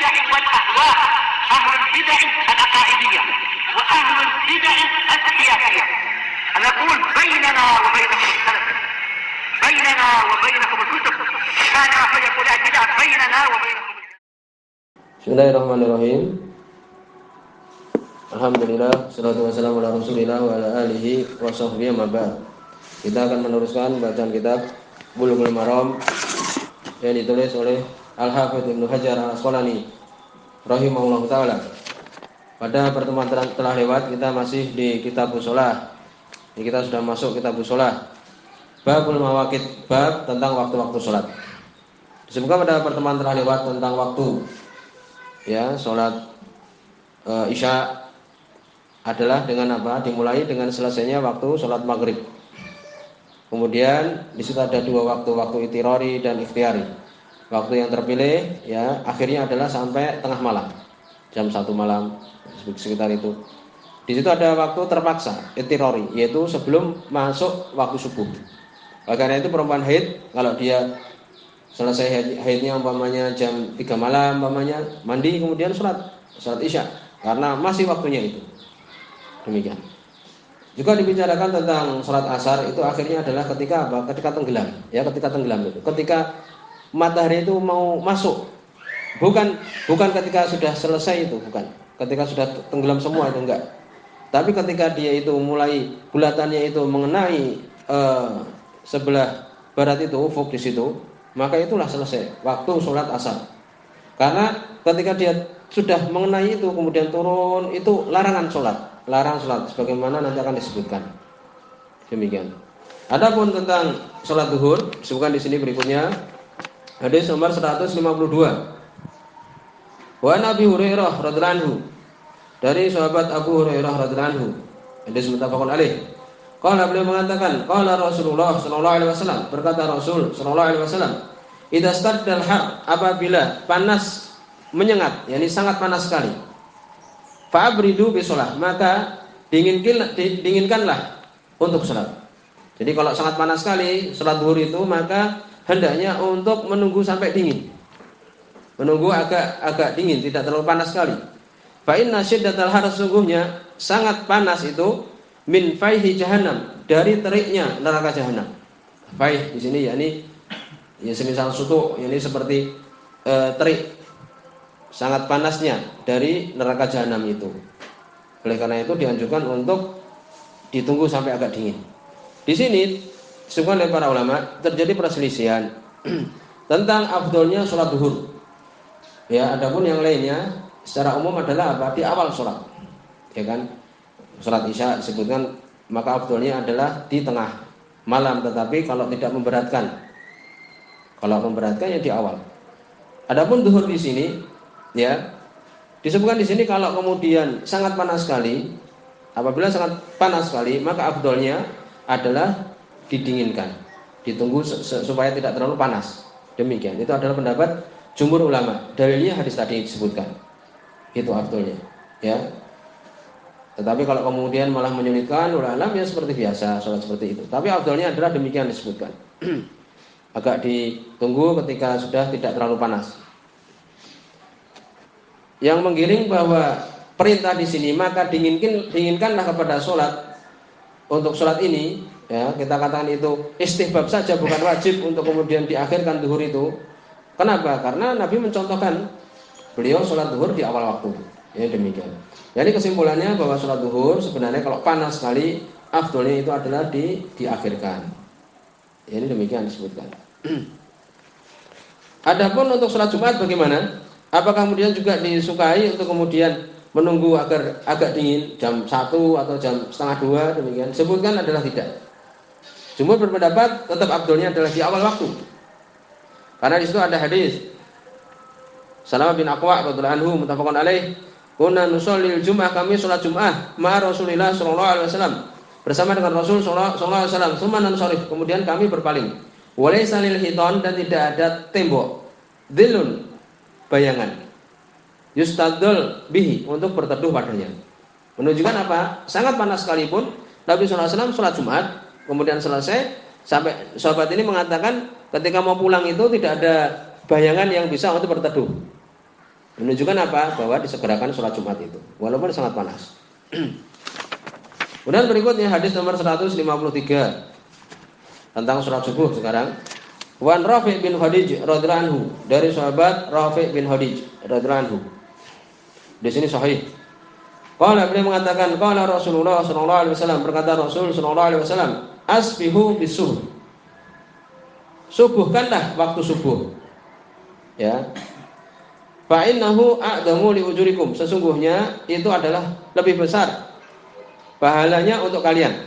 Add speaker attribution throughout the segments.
Speaker 1: البدع والأهواء، أهل البدع العقائدية وأهل البدع السياسية. نقول بيننا وبينكم السلف، بيننا وبينكم الكتب، كان فيقول البدع بيننا وبينكم.
Speaker 2: Bismillahirrahmanirrahim. Alhamdulillah, salatu wassalamu ala Rasulillah wa ala alihi wa sahbihi wa ba'd. Kita akan meneruskan bacaan kitab Bulughul Maram yang ditulis oleh Al-Hafidz Ibnu Hajar Al-Asqalani rahimahullah taala. Pada pertemuan telah lewat kita masih di Kitabus Shalah. Kita sudah masuk Kitabus Shalah. Babul Mawaqit, bab tentang waktu-waktu salat. Disebutkan pada pertemuan telah lewat tentang waktu salat Isya adalah dengan apa? Dimulai dengan selesainya waktu salat maghrib. Kemudian di situ ada dua waktu, waktu itirari dan ikhtiari. Waktu yang terpilih akhirnya adalah sampai tengah malam, jam 1 malam sekitar itu. Di situ ada waktu terpaksa itirari, yaitu sebelum masuk waktu subuh. Karena itu perempuan haid, kalau dia selesai haidnya umpamanya jam 3 malam umpamanya, mandi kemudian salat Isya karena masih waktunya itu. Demikian. Juga dibicarakan tentang salat asar itu akhirnya adalah ketika apa? Ketika tenggelam. Ketika tenggelam itu. Ketika matahari itu mau masuk. Bukan ketika sudah selesai itu, bukan. Ketika sudah tenggelam semua itu enggak. Tapi ketika dia itu mulai bulatannya itu mengenai sebelah barat itu, ufuk di situ, maka itulah selesai waktu salat asar. Karena ketika dia sudah mengenai itu kemudian turun, itu larangan salat. Larang salat sebagaimana nanti akan disebutkan. Demikian. Adapun tentang salat zuhur disebutkan di sini berikutnya. Hadis nomor 152. Wa Nabi Hurairah radhiyallahu anhu, dari sahabat Abu Hurairah radhiyallahu anhu. Hadis muttafaqun alaih. Qala, beliau mengatakan, qala Rasulullah sallallahu alaihi wasallam, berkata Rasul sallallahu alaihi wasallam, idza staddal har, apabila panas menyengat, yakni sangat panas sekali, fa'abridu bisolah, maka dinginkanlah untuk salat. Jadi kalau sangat panas sekali salat zuhur itu, maka hendaknya untuk menunggu sampai dingin. Menunggu agak dingin, tidak terlalu panas sekali. Fa inna syiddatal har, sesungguhnya sangat panas itu min faihi jahannam, dari teriknya neraka jahanam. Faih di sini yakni semisal sutuk, yakni seperti terik. Sangat panasnya dari neraka jahanam itu. Oleh karena itu dianjurkan untuk ditunggu sampai agak dingin. Di sini disebutkan oleh para ulama terjadi perselisihan tentang afdolnya sholat zuhur. Adapun yang lainnya secara umum adalah apa? Di awal sholat, Sholat Isya disebutkan maka afdolnya adalah di tengah malam, tetapi kalau tidak memberatkan, ya di awal. Adapun zuhur di sini disebutkan di sini kalau kemudian sangat panas sekali, apabila sangat panas sekali maka afdolnya adalah didinginkan, ditunggu supaya tidak terlalu panas. Demikian, itu adalah pendapat jumhur ulama. Dalilnya hadis tadi disebutkan, itu afdolnya. Tetapi kalau kemudian malah menyulitkan, ulama ya seperti biasa sholat seperti itu. Tapi afdolnya adalah demikian disebutkan. Agak ditunggu ketika sudah tidak terlalu panas. Yang menggiring bahwa perintah di sini maka dinginkanlah kepada sholat. Untuk sholat ini kita katakan itu istihbab saja, bukan wajib untuk kemudian diakhirkan zuhur itu. Kenapa? Karena Nabi mencontohkan beliau sholat zuhur di awal waktu. Demikian. Jadi kesimpulannya bahwa sholat zuhur sebenarnya kalau panas sekali afdolnya itu adalah diakhirkan. Ini demikian disebutkan. Adapun untuk sholat Jumat bagaimana? Apakah kemudian juga disukai untuk kemudian menunggu agar agak dingin jam 1 atau jam setengah 2 demikian? Sebutkan adalah tidak. Jumhur berpendapat tetap afdolnya adalah di awal waktu. Karena di situ ada hadis Salamah bin Aqwa radhiyallahu anhu muttafaqun alaih, kunna nusallil jum'ah, kami salat Jumat ma Rasulillah sallallahu alaihi wasallam, bersama dengan Rasul sallallahu alaihi wasallam, tsumma nansharif, kemudian kami berpaling. Walaysa lil hiton, dan tidak ada tembok, dhillun, bayangan, yustadul bihi, untuk berteduh padanya. Menunjukkan apa? Sangat panas sekalipun Nabi sallallahu alaihi wasallam salat Jumat, kemudian selesai, sampai sahabat ini mengatakan ketika mau pulang itu tidak ada bayangan yang bisa untuk berteduh. Menunjukkan apa? Bahwa disegerakan sholat Jumat itu, walaupun sangat panas. Kemudian berikutnya hadis nomor 153 tentang sholat subuh sekarang. Wan Rafi' bin Khadij radhiyallahu anhu, dari sahabat Rafi' bin Khadij radhiyallahu anhu. Di sini sahih. Qala, beliau mengatakan, qala Rasulullah sallallahu alaihi wasallam, berkata Rasul sallallahu alaihi wasallam, asbihu bisubuh. Subuhkanlah waktu subuh. Ya. Fa innahu a'damu li ujurikum, sesungguhnya itu adalah lebih besar pahalanya untuk kalian.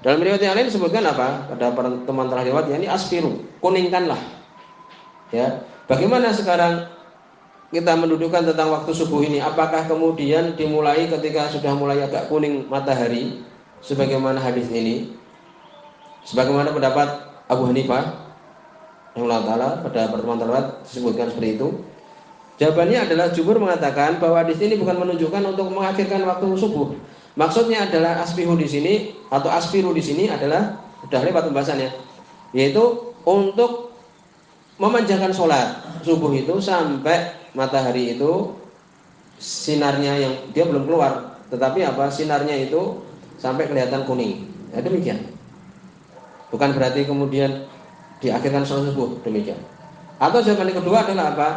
Speaker 2: Dalam riwayat yang lain disebutkan apa? Pada teman telah riwayat, yakni asfiru, kuningkanlah. Ya. Bagaimana sekarang kita mendudukan tentang waktu subuh ini? Apakah kemudian dimulai ketika sudah mulai agak kuning matahari sebagaimana hadis ini? Sebagaimana pendapat Abu Hanifah rahimahullah taala pada pertemuan terlewat disebutkan seperti itu. Jawabannya adalah jumhur mengatakan bahwa hadis ini bukan menunjukkan untuk mengakhirkan waktu subuh. Maksudnya adalah asbihu di sini atau asfiru di sini adalah sudah lewat pembahasannya, yaitu untuk memanjangkan sholat subuh itu sampai matahari itu sinarnya yang dia belum keluar, tetapi apa, sinarnya itu sampai kelihatan kuning. Ya, demikian. Bukan berarti kemudian diakhirkan sholat subuh, demikian. Atau jawaban yang kedua adalah apa?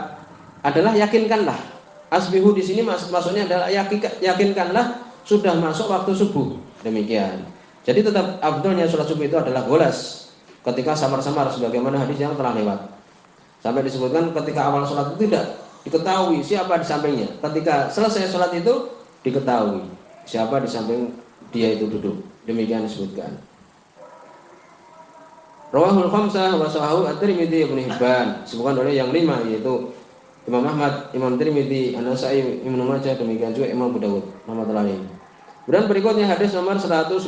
Speaker 2: Adalah yakinkanlah. Asbihu di sini maksudnya adalah yakinkanlah sudah masuk waktu subuh, demikian. Jadi tetap afdalnya sholat subuh itu adalah golas ketika samar-samar sebagaimana hadis yang telah lewat. Sampai disebutkan ketika awal sholat itu tidak diketahui siapa di sampingnya. Ketika selesai sholat itu diketahui siapa di samping dia itu duduk. Demikian disebutkan. Rawahul khamsah wa sahahu at-Tirmidzi Ibnu Hibban, disebutkan oleh yang 5 yaitu Imam Ahmad, Imam Tirmidzi, An-Nasa'i, Ibnu Majah, demikian juga Imam Abu Dawud. Rahmatullahi alaihi. Kemudian berikutnya hadis nomor 154.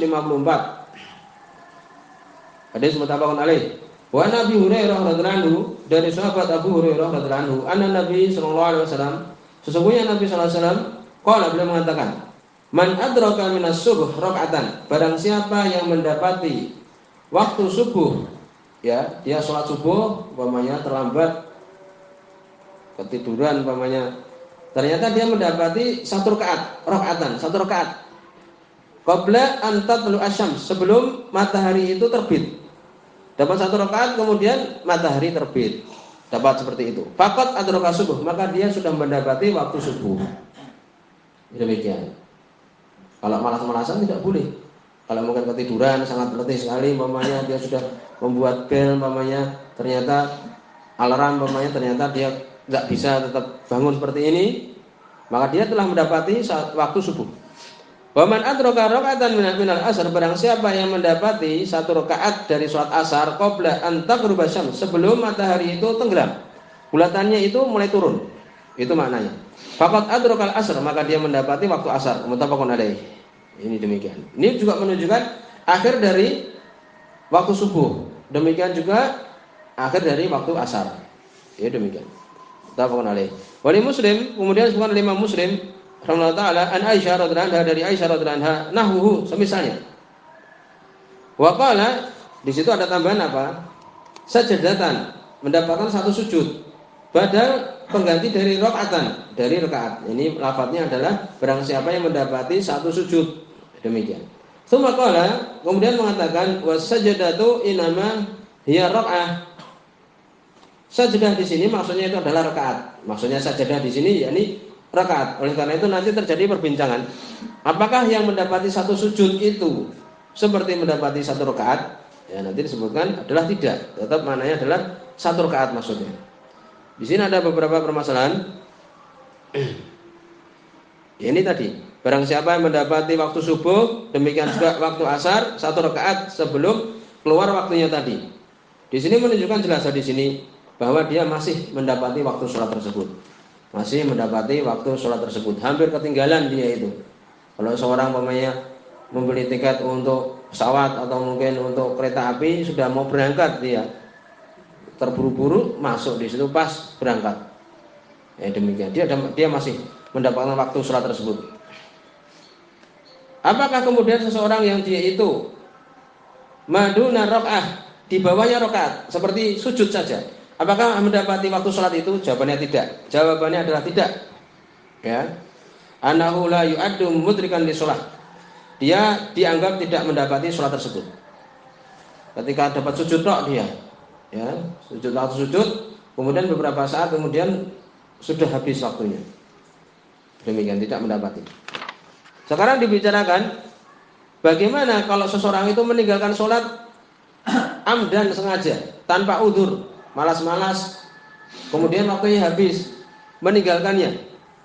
Speaker 2: Hadis muttafaqun alaih. Wa Nabi Hurairah radhiyallahu anhu, dari sahabat Abu Hurairah radhiyallahu anhu, anna Nabi sallallahu alaihi wasallam, sesungguhnya Nabi sallallahu alaihi wasallam qala, beliau mengatakan, man adraka minas subuh raka'atan, barang siapa yang mendapati waktu subuh, ya, dia sholat subuh umpamanya terlambat, ketiduran umpamanya, ternyata dia mendapati satu rakaat qabla an tatlu asyams, sebelum matahari itu terbit. Dapat satu rakaat kemudian matahari terbit, dapat seperti itu. Faqat adraka subuh, maka dia sudah mendapati waktu subuh. Demikian. Kalau malas-malasan tidak boleh. Kalau mungkin ketiduran sangat letih sekali, umpamanya dia sudah membuat bel, umpamanya ternyata alarm, umpamanya ternyata dia tidak bisa tetap bangun seperti ini, maka dia telah mendapati waktu subuh. Wa man adraka raka'atan minal asar, barang siapa yang mendapati satu rakaat dari sholat asar qabla an taghruba syams, sebelum matahari itu tenggelam, bulatannya itu mulai turun, itu maknanya. Faqad adrakal asr, maka dia mendapati waktu asar. Muttafaqun alaih. Ini demikian. Ini juga menunjukkan akhir dari waktu subuh, demikian juga akhir dari waktu asar. Ya, demikian. Muttafaqun alaih. Wali Muslim, kemudian disebutkan oleh Imam Muslim rahimahullah taala, an Aisyah radhiyallahu anha, dari Aisyah radhiyallahu anha, nahwuhu, semisalnya. Wa qala, di situ ada tambahan apa? Sajadatan, mendapatkan satu sujud. Badal pengganti dari rakaatan, dari rakaat. Ini lafadznya adalah barang siapa yang mendapati satu sujud. Demikian. Tsumma qala, kemudian mengatakan wasajadatu inama hiya rak'ah. Sajadah di sini maksudnya itu adalah rakaat. Maksudnya sajadah di sini yakni rakaat. Oleh karena itu nanti terjadi perbincangan. Apakah yang mendapati satu sujud itu seperti mendapati satu rakaat? Ya, nanti disebutkan adalah tidak. Tetap maknanya adalah satu rakaat maksudnya. Di sini ada beberapa permasalahan. Ya, ini tadi, barang siapa yang mendapati waktu subuh, demikian juga waktu asar, satu rakaat sebelum keluar waktunya tadi. Di sini menunjukkan jelas di sini bahwa dia masih mendapati waktu sholat tersebut. Masih mendapati waktu sholat tersebut. Hampir ketinggalan dia itu. Kalau seorang pemainnya membeli tiket untuk pesawat atau mungkin untuk kereta api, sudah mau berangkat dia, terburu-buru masuk di situ pas berangkat. Ya, demikian. Dia masih mendapatkan waktu sholat tersebut. Apakah kemudian seseorang yang dia itu maduna rakaah, di bawahnya rakaat, seperti sujud saja, Apakah mendapati waktu sholat itu? Jawabannya tidak. Jawabannya adalah tidak. Ya. Annahu la yu'addu mudrikan li sholat. Dia dianggap tidak mendapati sholat tersebut. Ketika dapat sujud tok dia, ya, sujud, kemudian beberapa saat kemudian sudah habis waktunya. Demikian, tidak mendapati. Sekarang dibicarakan bagaimana kalau seseorang itu meninggalkan sholat amdan sengaja, tanpa udzur, malas-malas, kemudian waktunya habis, meninggalkannya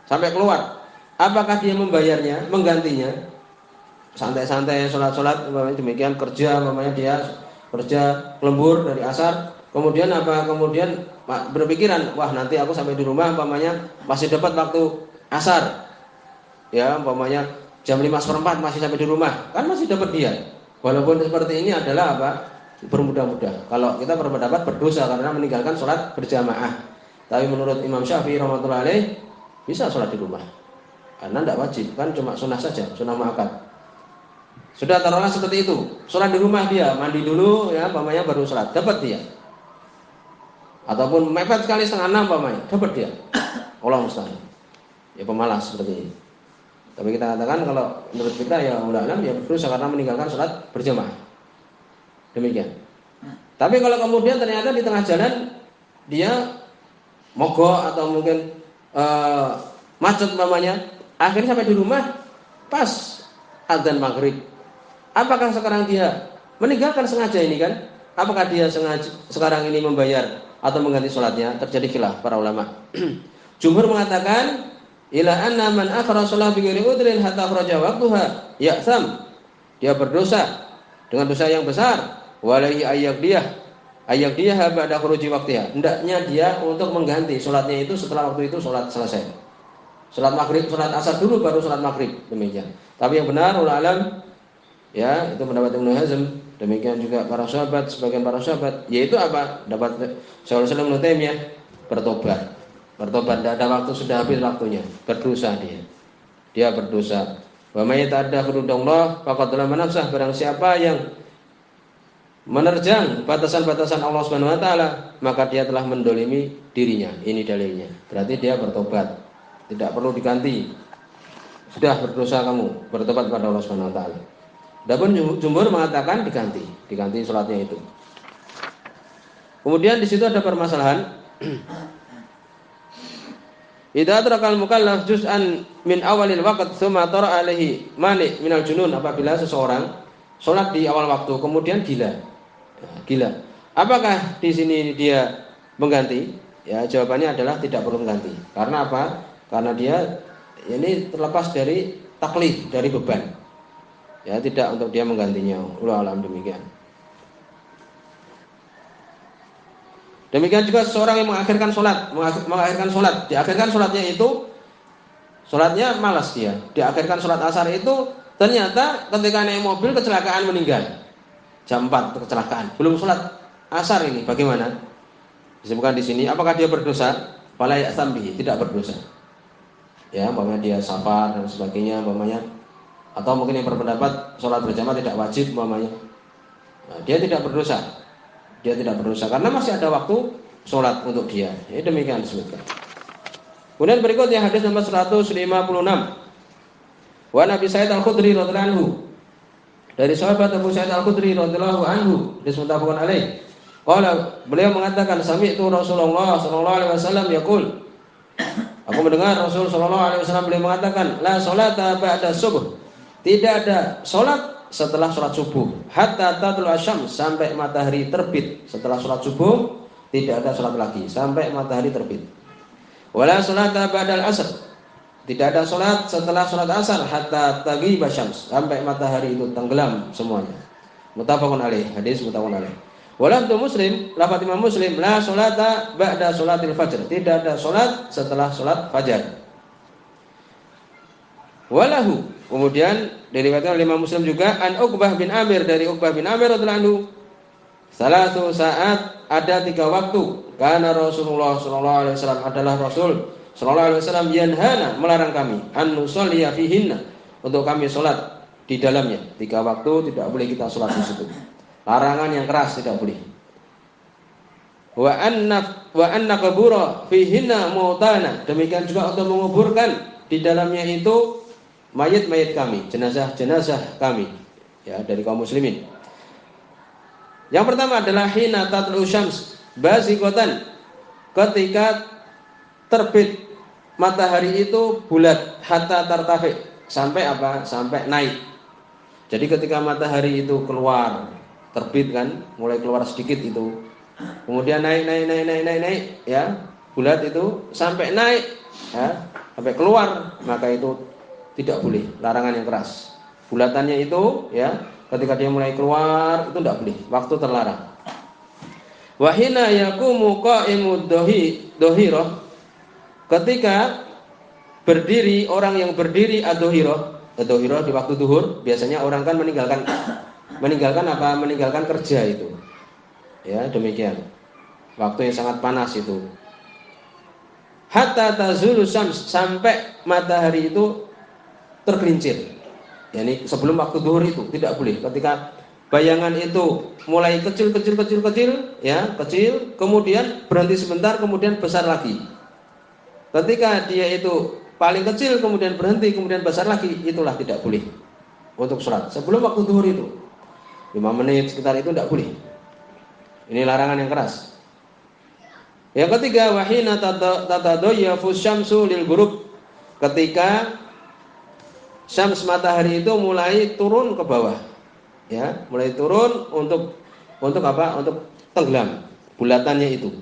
Speaker 2: sampai keluar. Apakah dia membayarnya, menggantinya? Santai-santai sholat-sholat, demikian kerja, dia kerja lembur dari asar, kemudian berpikiran, wah nanti aku sampai di rumah masih dapat waktu asar, ya jam 5:04 masih sampai di rumah, kan masih dapat dia. Walaupun seperti ini adalah bermudah-mudah. Kalau kita berpendapat berdosa karena meninggalkan sholat berjamaah. Tapi menurut Imam Syafi'i rahmatullahi alaih bisa sholat di rumah, karena tidak wajib, kan cuma sunnah saja, sunnah muakkad. Sudah taruhlah seperti itu, sholat di rumah dia, mandi dulu ya, baru sholat, dapat dia. Ataupun mepet sekali 5:30 dapat dia. Allah musta'an. Ya pemalas seperti ini. Tapi kita katakan kalau menurut kita ya ulama ya berdosa karena meninggalkan sholat berjamaah. Demikian. Tapi kalau kemudian ternyata di tengah jalan dia mogok atau mungkin macet akhirnya sampai di rumah pas adzan maghrib. Apakah sekarang dia meninggalkan sengaja ini kan? Apakah dia sengaja sekarang ini membayar atau mengganti sholatnya? Terjadi khilaf para ulama. Jumhur mengatakan ila anna man akhara shalah bi ghairi udrin hatta kharaja waqtuha ya'sam. Dia berdosa dengan dosa yang besar. Walaihi ayyaqdiyah ba'da khuruji waqtiha. Hendaknya dia untuk mengganti sholatnya itu setelah waktu itu sholat selesai. Sholat maghrib, sholat asar dulu baru sholat maghrib, demikian. Tapi yang benar ulama alam, ya itu pendapat Ibnu Hazm, demikian juga sebagian para sahabat, yaitu apa? Dapat Syaikhul Islam Ibnu Taimiyah bertobat, tidak ada waktu, sudah habis waktunya, berdosa dia berdosa. Wa may yata'adda hududallah faqad dzalama nafsah. Barang siapa yang menerjang batasan-batasan Allah Subhanahu wa taala, maka dia telah mendolimi dirinya. Ini dalilnya. Berarti dia bertobat, tidak perlu diganti. Sudah berdosa kamu, bertobat kepada Allah Subhanahu wa taala. Adapun jumhur mengatakan diganti sholatnya itu. Kemudian di situ ada permasalahan. Idza adraka al-mukallaf juz'an min awalil waqt tsumma tara alaihi mani' minal junun. Apabila seseorang sholat di awal waktu kemudian gila. Apakah di sini dia mengganti? Ya, jawabannya adalah tidak perlu mengganti. Karena apa? Karena dia ini terlepas dari taklif, dari beban. Ya, tidak untuk dia menggantinya. Wallahu a'lam demikian. Demikian juga seseorang yang mengakhirkan sholat, diakhirkan sholatnya itu, sholatnya malas dia, diakhirkan sholat asar itu, ternyata ketika naik mobil kecelakaan meninggal, jam 4 kecelakaan, belum sholat asar ini, bagaimana? Disebutkan di sini, apakah dia berdosa? Fala ya'sam bihi, tidak berdosa. Ya, umpamanya dia safar dan sebagainya, umpamanya, atau mungkin yang berpendapat sholat berjamaah tidak wajib, umpamanya, nah, dia tidak berdosa. Dia tidak berdosa karena masih ada waktu sholat untuk dia. Ya, demikian disebutkan. Kemudian berikutnya hadis nomor 156. Wa Nabi Sa'id Al-Khudri radhiyallahu anhu. Dari sahabat Abu Sa'id Al-Khudri radhiyallahu anhu, disebutkan alaih. Beliau mengatakan sami'tu Rasulullah sallallahu alaihi wasallam yaqul. Aku mendengar Rasul sallallahu alaihi wasallam beliau mengatakan, la sholata ba'da subuh. Tidak ada sholat setelah sholat subuh, hatta tatlu asyams, sampai matahari terbit. Setelah sholat subuh tidak ada sholat lagi sampai matahari terbit. Wala sholata ba'dal asr, tidak ada sholat setelah sholat asar, hatta taghiba syams, sampai matahari itu tenggelam semuanya. Muttafaqun alaih, hadis muttafaqun alaih. Wala tu Muslim, lafaz Imam Muslim, la sholata ba'da sholatil fajr, tidak ada sholat setelah sholat fajar. Walahu, kemudian diriwayatkan oleh Imam Muslim juga an Uqbah bin Amir, dari Uqbah bin Amir radhiyallahu anhu, salatu saat, ada 3 waktu, karena Rasulullah sallallahu alaihi wasallam, adalah Rasul sallallahu alaihi wasallam, yanhana, melarang kami, an nusalliya fihinna, untuk kami sholat di dalamnya. 3 waktu tidak boleh kita sholat di situ. Larangan yang keras, tidak boleh. Wa an wa anna qabura fihinna mautana, demikian juga untuk menguburkan di dalamnya itu mayat-mayat kami, jenazah-jenazah kami, ya, dari kaum muslimin. Yang pertama adalah hina tatlu syams baziqatan, ketika terbit matahari itu bulat, hatta tartafi, sampai apa? Sampai naik. Jadi ketika matahari itu keluar, terbit kan, mulai keluar sedikit itu, kemudian naik, ya, bulat itu sampai naik, ya, sampai keluar, maka itu tidak boleh, larangan yang keras. Bulatannya itu, ya, ketika dia mulai keluar itu tidak boleh, waktu terlarang. Wahina yaqumu qa'imud dohiroh, ketika berdiri orang yang berdiri ad-dohiroh di waktu duhur, biasanya orang kan meninggalkan apa? Meninggalkan kerja itu. Ya, demikian. Waktu yang sangat panas itu. Hatta tazulu syams, sampai matahari itu tergelincir. Yani sebelum waktu duhur itu tidak boleh. Ketika bayangan itu mulai kecil, ya, kecil, kemudian berhenti sebentar, kemudian besar lagi. Ketika dia itu paling kecil, kemudian berhenti, kemudian besar lagi, itulah tidak boleh untuk sholat. Sebelum waktu duhur itu 5 menit sekitar itu tidak boleh. Ini larangan yang keras. Yang ketiga, wahina tatadayyafu syamsu lil ghurub, ketika syams matahari itu mulai turun ke bawah, ya, mulai turun untuk apa? Untuk tenggelam bulatannya itu.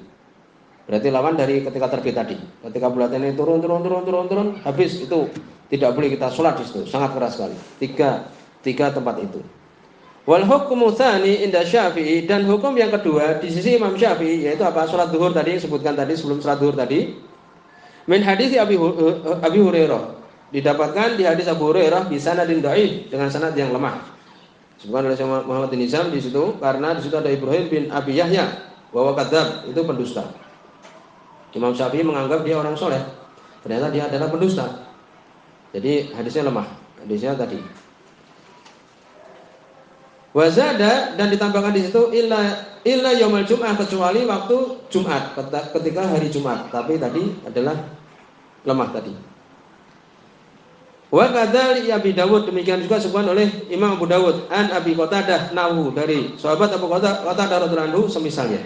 Speaker 2: Berarti lawan dari ketika terbit tadi. Ketika bulatannya turun, habis itu tidak boleh kita sholat di situ. Sangat keras sekali. Tiga tempat itu. Wal hukmu tsani inda Syafi'i, dan hukum yang kedua di sisi Imam Syafi'i, yaitu apa? Sholat duhur tadi yang disebutkan tadi sebelum sholat duhur tadi. Min hadis Abi Hurairah, didapatkan di hadis Abu Hurairah bi sanadin dhaif, dengan sanad yang lemah. Disebutkan oleh Syekh Muhammad bin Nizam di situ, karena di situ ada Ibrahim bin Abi Yahya bahwa kadzab, itu pendusta. Imam Syafi'i menganggap dia orang soleh, ternyata dia adalah pendusta. Jadi hadisnya lemah, hadisnya tadi. Wazada, dan ditambahkan di situ illa yaumul jum'ah, kecuali waktu Jumat, ketika hari Jumat. Tapi tadi adalah lemah tadi. Wa kadzalika Abi Dawud, demikian juga disebutkan oleh Imam Abu Dawud an Abi Qatadah nahu, dari sahabat Abu Qatadah radhiyallahu anhu semisalnya.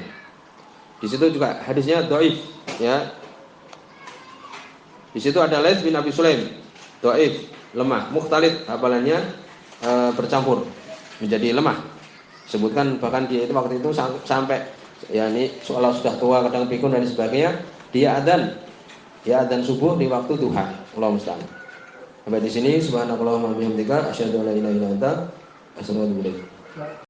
Speaker 2: Di situ juga hadisnya dhaif, ya. Di situ ada Laits bin Abi Sulaim, dhaif, lemah, mukhtalif, hafalannya bercampur menjadi lemah. Sebutkan bahkan dia itu waktu itu sampai, ya, ini seolah sudah tua, kadang pikun dan sebagainya, dia adzan subuh di waktu duha. Allahu musta'an. Sampai di sini, subhanakallahumma wa bihamdika asyhadu an la ilaha illa anta astaghfiruka wa atubu ilaik.